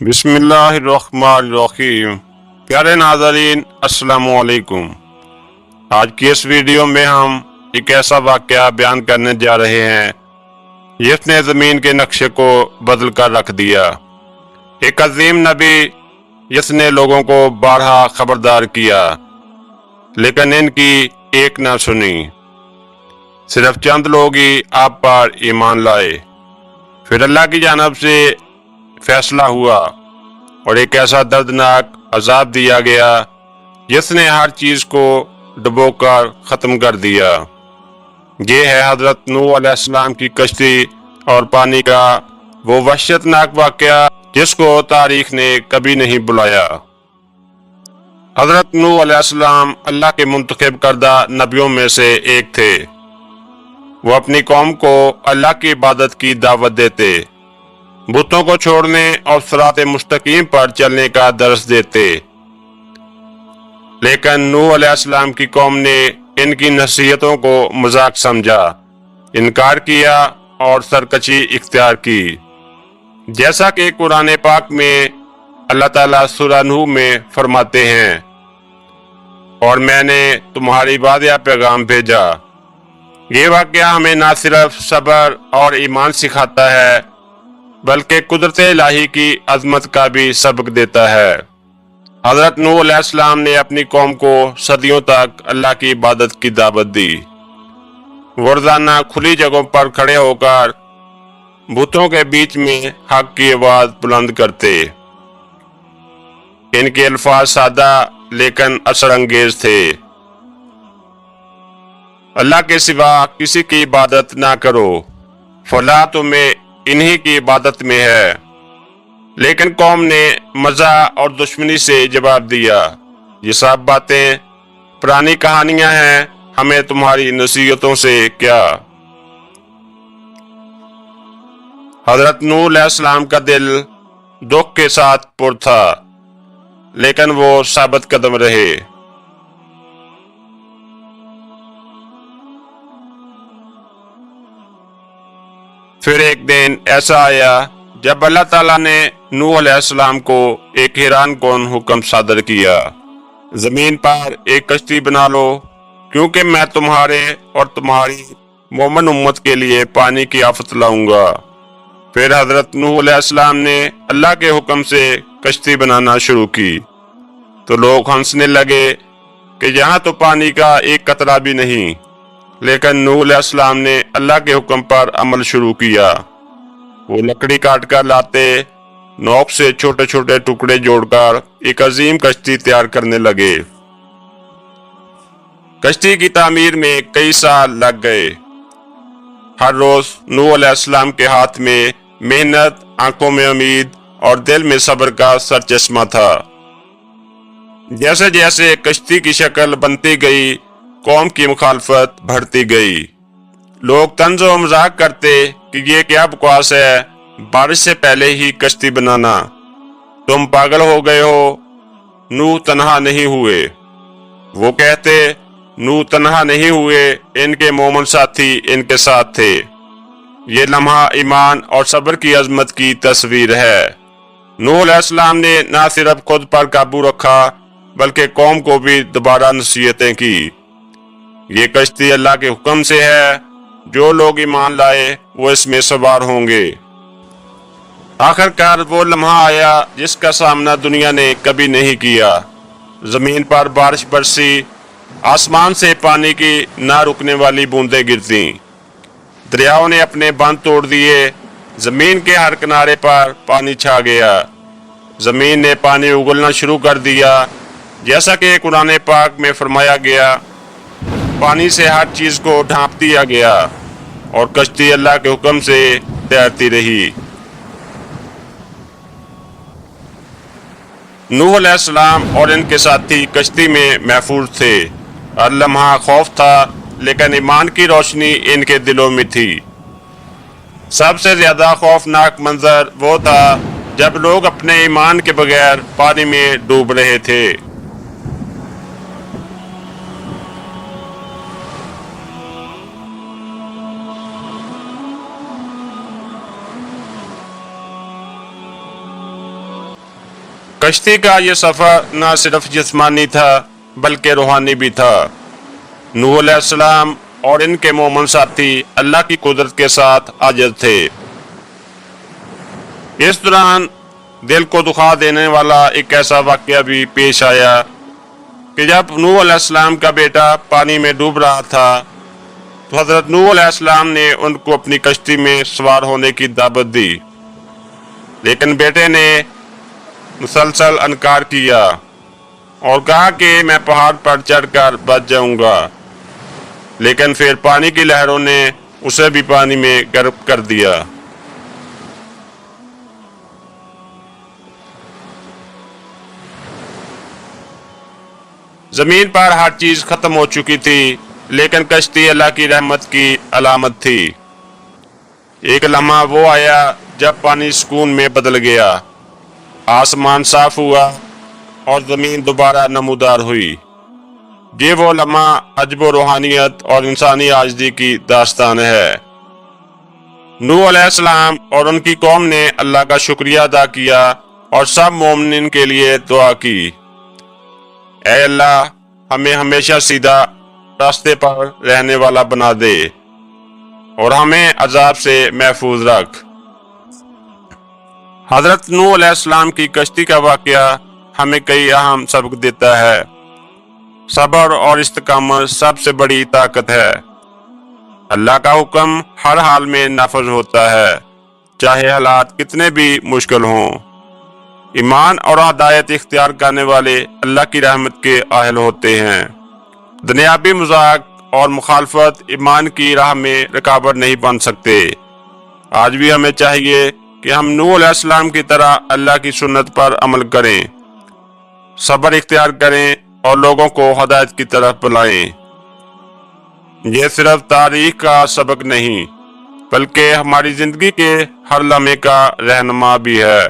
بسم اللہ الرحمن الرحیم۔ پیارے ناظرین السلام علیکم۔ آج کی اس ویڈیو میں ہم ایک ایسا واقعہ بیان کرنے جا رہے ہیں جس نے زمین کے نقشے کو بدل کر رکھ دیا۔ ایک عظیم نبی جس نے لوگوں کو بارہا خبردار کیا لیکن ان کی ایک نہ سنی۔ صرف چند لوگ ہی آپ پر ایمان لائے۔ پھر اللہ کی جانب سے فیصلہ ہوا اور ایک ایسا دردناک عذاب دیا گیا جس نے ہر چیز کو ڈبو کر ختم کر دیا۔ یہ ہے حضرت نوح علیہ السلام کی کشتی اور پانی کا وہ وحشتناک واقعہ جس کو تاریخ نے کبھی نہیں بلایا۔ حضرت نوح علیہ السلام اللہ کے منتخب کردہ نبیوں میں سے ایک تھے۔ وہ اپنی قوم کو اللہ کی عبادت کی دعوت دیتے، بتوں کو چھوڑنے اور صراط مستقیم پر چلنے کا درس دیتے، لیکن نوح علیہ السلام کی قوم نے ان کی نصیحتوں کو مذاق سمجھا، انکار کیا اور سرکشی اختیار کی۔ جیسا کہ قرآن پاک میں اللہ تعالیٰ سورہ نوح میں فرماتے ہیں، اور میں نے تمہاری واضح پیغام بھیجا۔ یہ واقعہ ہمیں نہ صرف صبر اور ایمان سکھاتا ہے بلکہ قدرت الہی کی عظمت کا بھی سبق دیتا ہے۔ حضرت نوح علیہ السلام نے اپنی قوم کو صدیوں تک اللہ کی عبادت کی دعوت دی۔ وہ روزانہ کھلی جگہوں پر کھڑے ہو کر بتوں کے بیچ میں حق کی آواز بلند کرتے۔ ان کے الفاظ سادہ لیکن اثر انگیز تھے۔ اللہ کے سوا کسی کی عبادت نہ کرو، فلاح تمہیں انہی کی عبادت میں ہے۔ لیکن قوم نے مزاح اور دشمنی سے جواب دیا، یہ سب باتیں پرانی کہانیاں ہیں، ہمیں تمہاری نصیحتوں سے کیا۔ حضرت نوح علیہ السلام کا دل دکھ کے ساتھ پر تھا، لیکن وہ ثابت قدم رہے۔ پھر ایک دن ایسا آیا جب اللہ تعالیٰ نے نوح علیہ السلام کو ایک حیران کن حکم صادر کیا، زمین پر ایک کشتی بنا لو، کیونکہ میں تمہارے اور تمہاری مومن امت کے لیے پانی کی آفت لاؤں گا۔ پھر حضرت نوح علیہ السلام نے اللہ کے حکم سے کشتی بنانا شروع کی تو لوگ ہنسنے لگے کہ یہاں تو پانی کا ایک قطرہ بھی نہیں۔ لیکن نوح علیہ السلام نے اللہ کے حکم پر عمل شروع کیا۔ وہ لکڑی کاٹ کر لاتے، نوک سے چھوٹے چھوٹے ٹکڑے جوڑ کر ایک عظیم کشتی تیار کرنے لگے۔ کشتی کی تعمیر میں کئی سال لگ گئے۔ ہر روز نوح علیہ السلام کے ہاتھ میں محنت، آنکھوں میں امید اور دل میں صبر کا سرچشمہ تھا۔ جیسے جیسے کشتی کی شکل بنتی گئی، قوم کی مخالفت بڑھتی گئی۔ لوگ طنز و مذاق کرتے کہ یہ کیا بکواس ہے، بارش سے پہلے ہی کشتی بنانا، تم پاگل ہو گئے ہو۔ نوح تنہا نہیں ہوئے۔ وہ کہتے، نوح تنہا نہیں ہوئے، ان کے مومن ساتھی ان کے ساتھ تھے۔ یہ لمحہ ایمان اور صبر کی عظمت کی تصویر ہے۔ نوح علیہ السلام نے نہ صرف خود پر قابو رکھا بلکہ قوم کو بھی دوبارہ نصیحتیں کی۔ یہ کشتی اللہ کے حکم سے ہے، جو لوگ ایمان لائے وہ اس میں سوار ہوں گے۔ آخر کار وہ لمحہ آیا جس کا سامنا دنیا نے کبھی نہیں کیا۔ زمین پر بارش برسی، آسمان سے پانی کی نہ رکنے والی بوندیں گرتیں، دریاؤں نے اپنے بند توڑ دیے، زمین کے ہر کنارے پر پانی چھا گیا، زمین نے پانی اگلنا شروع کر دیا۔ جیسا کہ قرآن پاک میں فرمایا گیا، پانی سے ہر چیز کو ڈھانپ دیا گیا اور کشتی اللہ کے حکم سے تیرتی رہی۔ نوح علیہ السلام اور ان کے ساتھی کشتی میں محفوظ تھے۔ ہر لمحہ خوف تھا لیکن ایمان کی روشنی ان کے دلوں میں تھی۔ سب سے زیادہ خوفناک منظر وہ تھا جب لوگ اپنے ایمان کے بغیر پانی میں ڈوب رہے تھے۔ کشتی کا یہ سفر نہ صرف جسمانی تھا بلکہ روحانی بھی تھا۔ نوح علیہ السلام اور ان کے مومن ساتھی اللہ کی قدرت کے ساتھ عاجز تھے۔ اس دوران دل کو دکھا دینے والا ایک ایسا واقعہ بھی پیش آیا کہ جب نوح علیہ السلام کا بیٹا پانی میں ڈوب رہا تھا تو حضرت نوح علیہ السلام نے ان کو اپنی کشتی میں سوار ہونے کی دعوت دی، لیکن بیٹے نے مسلسل انکار کیا اور کہا کہ میں پہاڑ پر چڑھ کر بچ جاؤں گا، لیکن پھر پانی کی لہروں نے اسے بھی پانی میں غرق کر دیا۔ زمین پر ہر چیز ختم ہو چکی تھی، لیکن کشتی اللہ کی رحمت کی علامت تھی۔ ایک لمحہ وہ آیا جب پانی سکون میں بدل گیا، آسمان صاف ہوا اور زمین دوبارہ نمودار ہوئی۔ یہ وہ لمحہ عجب و روحانیت اور انسانی عاجزی کی داستان ہے۔ نوح علیہ السلام اور ان کی قوم نے اللہ کا شکریہ ادا کیا اور سب مومنین کے لیے دعا کی، اے اللہ ہمیں ہمیشہ سیدھا راستے پر رہنے والا بنا دے اور ہمیں عذاب سے محفوظ رکھ۔ حضرت نوح علیہ السلام کی کشتی کا واقعہ ہمیں کئی اہم سبق دیتا ہے۔ صبر اور استقامت سب سے بڑی طاقت ہے۔ اللہ کا حکم ہر حال میں نافذ ہوتا ہے، چاہے حالات کتنے بھی مشکل ہوں۔ ایمان اور ہدایت اختیار کرنے والے اللہ کی رحمت کے اہل ہوتے ہیں۔ دنیاوی مذاق اور مخالفت ایمان کی راہ میں رکاوٹ نہیں بن سکتے۔ آج بھی ہمیں چاہیے کہ ہم نوح علیہ السلام کی طرح اللہ کی سنت پر عمل کریں، صبر اختیار کریں اور لوگوں کو ہدایت کی طرف بلائیں۔ یہ صرف تاریخ کا سبق نہیں بلکہ ہماری زندگی کے ہر لمحے کا رہنما بھی ہے۔